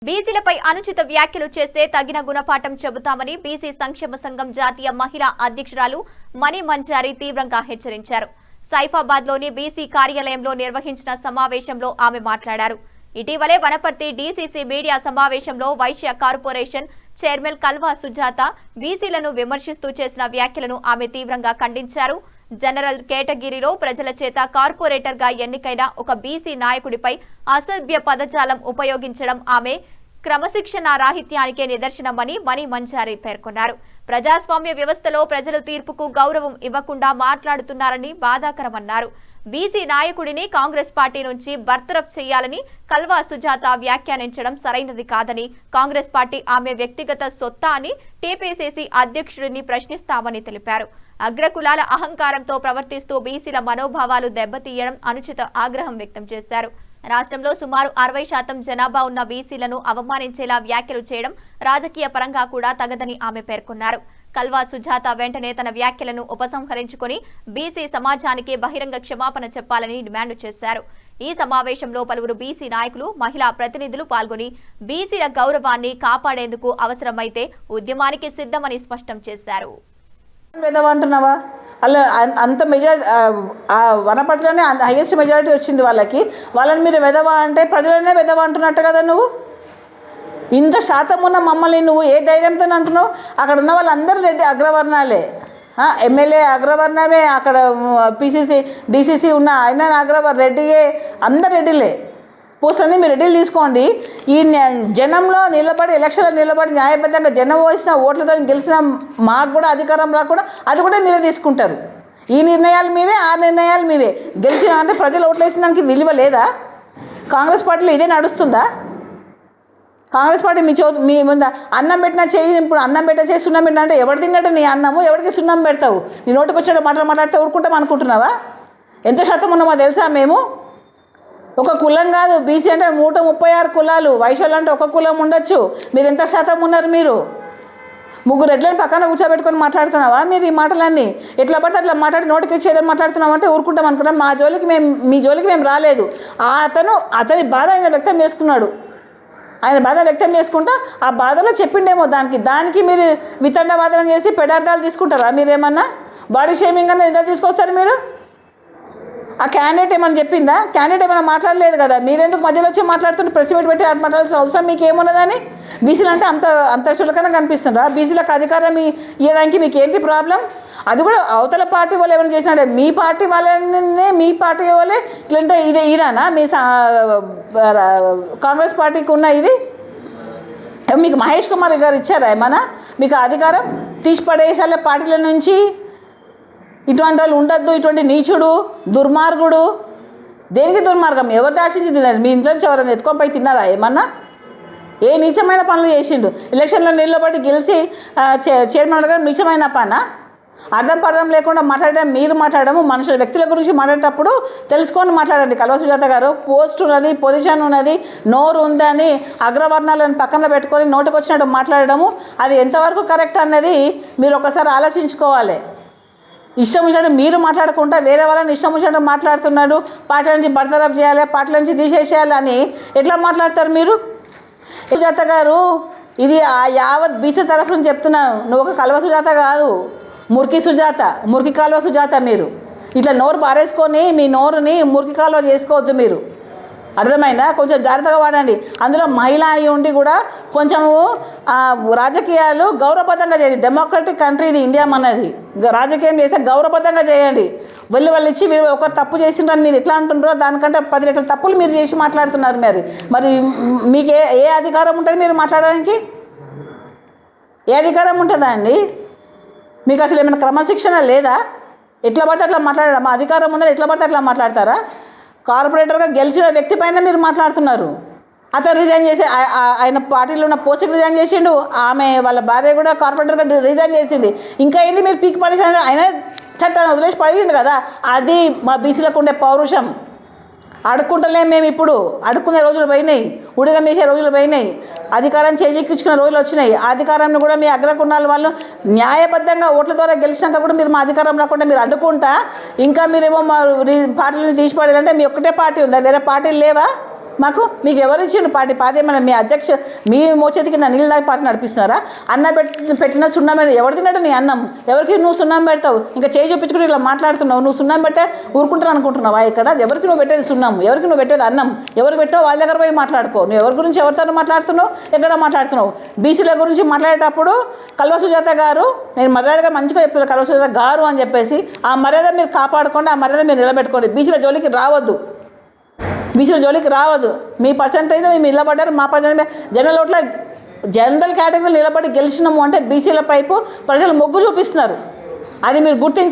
బీసీలపై అనుచిత వ్యాఖ్యలు చేస్తే తగిన గుణపాఠం చెబుతామని బీసీ సంక్షేమ సంఘం జాతీయ మహిళా అధ్యక్షురాలు మణి మంజారి తీవ్రంగా హెచ్చరించారు. సైఫాబాద్లోని బీసీ కార్యాలయంలో నిర్వహించిన సమావేశంలో ఆమె మాట్లాడారు. ఇటీవలే వనపర్తి డీసీసీ మీడియా సమావేశంలో వైశ్య కార్పొరేషన్ చైర్మన్ కల్వా సుజాత బీసీలను విమర్శిస్తూ చేసిన వ్యాఖ్యలను ఆమె తీవ్రంగా ఖండించారు. జనరల్ కేటగిరీలో ప్రజల చేత కార్పొరేటర్ గా ఎన్నికైన ఒక బీసీ నాయకుడిపై అసభ్య పదజాలం ఉపయోగించడం ఆమె క్రమశిక్షణ రాహిత్యానికే నిదర్శనమని మణి మంజారి పేర్కొన్నారు. ప్రజాస్వామ్య వ్యవస్థలో ప్రజలు తీర్పుకు గౌరవం ఇవ్వకుండా మాట్లాడుతున్నారని బాధాకరమన్నారు. బీసీ నాయకుడిని కాంగ్రెస్ పార్టీ నుంచి బర్తరఫ్ చేయాలని కల్వా సుజాత వ్యాఖ్యానించడం సరైనది కాదని, కాంగ్రెస్ పార్టీ ఆమె వ్యక్తిగత సొత్తా అని టీపీసీసీ అధ్యక్షుడిని ప్రశ్నిస్తామని తెలిపారు. అగ్రకులాల అహంకారంతో ప్రవర్తిస్తూ బీసీల మనోభావాలు దెబ్బతీయడం అనుచిత ఆగ్రహం వ్యక్తం చేశారు. రాష్ట్రంలో సుమారు 60% జనాభా ఉన్న బీసీలను అవమానించేలా వ్యాఖ్యలు చేయడం రాజకీయ పరంగా కూడా తగదని ఆమె పేర్కొన్నారు. కల్వా సుజాత వెంటనే తన వ్యాఖ్యలను ఉపసంహరించుకుని బీసీ సమాజానికి బహిరంగ క్షమాపణ చెప్పాలని డిమాండ్ చేశారు. ఈ సమావేశంలో పలువురు బీసీ నాయకులు, మహిళా ప్రతినిధులు పాల్గొని బీసీల గౌరవాన్ని కాపాడేందుకు అవసరమైతే ఉద్యమానికి సిద్ధమని స్పష్టం చేశారు. అంటున్నావా అలా అంత మెజారిటీ వనపర్తిలోనే హైయెస్ట్ మెజారిటీ వచ్చింది వాళ్ళని మీరు వెదవా అంటే ప్రజలనే వెదవా అంటున్నట్టు కదా. నువ్వు ఇంత శాతం ఉన్న మమ్మల్ని నువ్వు ఏ ధైర్యంతో అంటున్నావు? అక్కడ ఉన్న వాళ్ళందరూ రెడ్డి అగ్రవర్ణాలే, ఎమ్మెల్యే అగ్రవర్ణమే, అక్కడ పీసీసీ డీసీసీ ఉన్న ఆయన రెడ్డియే, అందరు రెడ్డిలే. పోస్టులన్నీ మీరు రెడ్డిలు తీసుకోండి. ఈ జనంలో నిలబడి ఎలక్షన్లో నిలబడి న్యాయబద్ధంగా జనం వేసిన ఓట్లతో గెలిచిన మాకు కూడా అధికారం రాకుండా అది కూడా మీరే తీసుకుంటారు. ఈ నిర్ణయాలు మీవే, ఆ నిర్ణయాలు మీవే. గెలిచిన అంటే ప్రజలు ఓట్లు వేసిన దానికి విలువ లేదా? కాంగ్రెస్ పార్టీలో ఇదే నడుస్తుందా? కాంగ్రెస్ పార్టీ మీ ముందా అన్నం పెట్టినా చేయి, ఇప్పుడు అన్నం పెట్టినా చేసి సున్నం పెట్టినా అంటే ఎవరు తిన్నట్టు నీ అన్నము, ఎవరికి సున్నం పెడతావు? నీ నోటికి వచ్చాడు మాట్లాడితే ఊరుకుంటాం అనుకుంటున్నావా? ఎంత శాతం ఉన్నామో తెలుసా? మేము ఒక కులం కాదు, బీసీ అంటే 136 కులాలు, వైశ్యులు అంటే ఒక కులం ఉండొచ్చు. మీరు ఎంత శాతం ఉన్నారు? మీరు ముగ్గురు రెడ్లను పక్కన కూర్చోబెట్టుకొని మాట్లాడుతున్నావా? మీరు ఈ మాటలన్నీ ఎట్లా పడితే అట్లా మాట్లాడి నోటికి ఇచ్చేదని మాట్లాడుతున్నాం అంటే ఊరుకుంటాం అనుకుంటాం. మీ జోలికి మేము రాలేదు. అతని బాధ ఆయన వ్యక్తం చేసుకున్నాడు. ఆయన బాధ వ్యక్తం చేసుకుంటా ఆ బాధలో చెప్పిండేమో దానికి మీరు వితండవాదనం చేసి పెడార్థాలు తీసుకుంటారా? మీరేమన్నా బాడీ షేమింగ్ అనేది ఎలా తీసుకొస్తారు మీరు? ఆ క్యాండిడేట్ ఏమన్నా చెప్పిందా? క్యాండిడేట్ ఏమైనా మాట్లాడలేదు కదా. మీరెందుకు మధ్యలో వచ్చి మాట్లాడుతుంటే ప్రెస్ మీట్ పెట్టి మాట్లాడాల్సిన అవసరం మీకు ఏమున్నదని? బీసీలు అంటే అంత చులకనగా కనిపిస్తుందా? బీసీలకు అధికారం ఇవ్వడానికి మీకు ఏంటి ప్రాబ్లం? అది కూడా అవతల పార్టీ వాళ్ళు ఏమైనా చేసినాడే, మీ పార్టీ వాళ్ళనే మీ పార్టీ వాళ్ళే ఇట్లంటే ఇదానా మీ కాంగ్రెస్ పార్టీకి ఉన్న ఇది? మీకు మహేష్ కుమార్ గారు ఇచ్చారా ఏమన్నా మీకు అధికారం? తీసి పడేసాలే పార్టీల నుంచి. ఇటువంటి వాళ్ళు ఉండద్దు, ఇటువంటి నీచుడు, దుర్మార్గుడు. దేనికి దుర్మార్గం? ఎవరు దాచించి తిన్నారు? మీ ఇంట్లో నుంచి ఎవరైనా ఎత్తుకొని తిన్నారా ఏమన్నా? ఏ నీచమైన పనులు చేసిండు? ఎలక్షన్లో నిలబడి గెలిచి చైర్మన్ గారు నీచమైన పనా? అర్థం లేకుండా మీరు మాట్లాడము మనుషుల వ్యక్తుల గురించి మాట్లాడేటప్పుడు తెలుసుకొని మాట్లాడండి. కల్వా సుజాత గారు పోస్ట్ ఉన్నది, పొజిషన్ ఉన్నది, నోరు ఉందని అగ్రవర్ణాలను పక్కన పెట్టుకొని నోటికి వచ్చినట్టు మాట్లాడము అది ఎంతవరకు కరెక్ట్ అన్నది మీరు ఒకసారి ఆలోచించుకోవాలి. ఇష్టం వచ్చినట్టు మీరు మాట్లాడకుండా వేరే వాళ్ళని ఇష్టం వచ్చినట్టు మాట్లాడుతున్నాడు. పార్టీ నుంచి బర్తరఫ్ చేయాలి, పార్టీ నుంచి తీసేసేయాలి అని ఎట్లా మాట్లాడతారు మీరు? సుజాత గారు, ఇది యావత్ బీసీ తరఫు నుంచి చెప్తున్నాను. నువ్వు ఒక కల్వా సుజాత కాదు, మురికి కాలువ సుజాత. మీరు ఇట్లా నోరు పారేసుకొని మీ నోరుని మురికి కాలువ చేసుకోవద్దు. మీరు అర్థమైందా? కొంచెం జాగ్రత్తగా వాడండి. అందులో మహిళ అయి ఉండి కూడా కొంచెము రాజకీయాలు గౌరవబద్ధంగా చేయండి. డెమోక్రటిక్ కంట్రీ ఇది ఇండియా మనది. రాజకీయం చేస్తే గౌరవబద్ధంగా చేయండి. వాళ్ళు ఇచ్చి మీరు ఒకరు తప్పు చేసిండ్రని మీరు ఎట్లా అంటున్నారో దానికంటే 10 రెట్ల తప్పులు మీరు చేసి మాట్లాడుతున్నారు. మరి మీకు ఏ అధికారం ఉంటుంది మీరు మాట్లాడడానికి? ఏ అధికారం ఉంటుందా అండి మీకు? అసలు ఏమైనా క్రమశిక్షణ లేదా? ఎట్లా పడితే అట్లా మాట్లాడడం? మా అధికారం ఉందని ఎట్లా పడితే అట్లా మాట్లాడతారా? కార్పొరేటర్గా గెలిచిన వ్యక్తి పైన మీరు మాట్లాడుతున్నారు. అతను రిజైన్ చేసి ఆయన పార్టీలో ఉన్న పోస్ట్కి రిజైన్ చేసిండు. ఆమె వాళ్ళ భార్య కూడా కార్పొరేటర్గా రిజైన్ చేసింది. ఇంకా ఏంది మీరు పీక్ పడేసారు? ఆయన చట్టాన్ని వదిలేసి పడిండు కదా. అది మా బీసీలకు ఉండే పౌరుషం. అడుక్కుంటలేం మేము. ఇప్పుడు అడుక్కునే రోజులు పోయినాయి, ఉడిగం వేసే రోజులు పోయినాయి, అధికారం చేజిక్కించుకునే రోజులు వచ్చినాయి. ఆ అధికారాన్ని కూడా మీ అగ్రకున్నాల వాళ్ళు న్యాయబద్ధంగా ఓట్ల ద్వారా గెలిచినాక కూడా మీరు మా అధికారం రాకుండా మీరు అడ్డుకుంటా ఇంకా మీరేమో మా పార్టీలను తీసిపడాలంటే మీ ఒక్కటే పార్టీ ఉందా? వేరే పార్టీలు లేవా? మాకు మీకు ఎవరు ఇచ్చిండు పార్టీ ఏమైనా మీ మీ మోచేతి కింద నీళ్ళు దాకా పార్టీ నడిపిస్తున్నారా? అన్న పెట్టిన సున్నం ఎవరు తిన్నాడు నీ అన్నం? ఎవరికి నువ్వు సున్నం పెడతావు? ఇంకా చేయి చూపించుకుని ఇలా మాట్లాడుతున్నావు. నువ్వు సున్నం పెడితే ఊరుకుంటాను అనుకుంటున్నావా? ఇక్కడ ఎవరికి నువ్వు పెట్టేది సున్నం, ఎవరికి నువ్వు పెట్టేది అన్నం, ఎవరు పెట్టావు వాళ్ళ దగ్గర పోయి మాట్లాడుకో. నువ్వు ఎవరి గురించి ఎవరితో మాట్లాడుతున్నావు, ఎక్కడ మాట్లాడుతున్నావు? బీసీల గురించి మాట్లాడేటప్పుడు కల్వ సుజాత గారు, నేను మర్యాదగా మంచిగా చెప్తున్నాను కల్వ సుజాత గారు అని చెప్పేసి, ఆ మర్యాద మీరు కాపాడుకోండి, ఆ మర్యాద మీరు నిలబెట్టుకోండి. బీసీల జోలికి రావద్దు, బీసీల జోలికి రావద్దు. మీ పర్సంటేజ్ మేము నిలబడ్డారు, మా పర్సంటేజ్ జనరల్ ఓట్ల జనరల్ కేటగిరీలో నిలబడి గెలిచినాము అంటే బీసీల పైపు ప్రజలు మొగ్గు చూపిస్తున్నారు. అది మీరు గుర్తించాలి.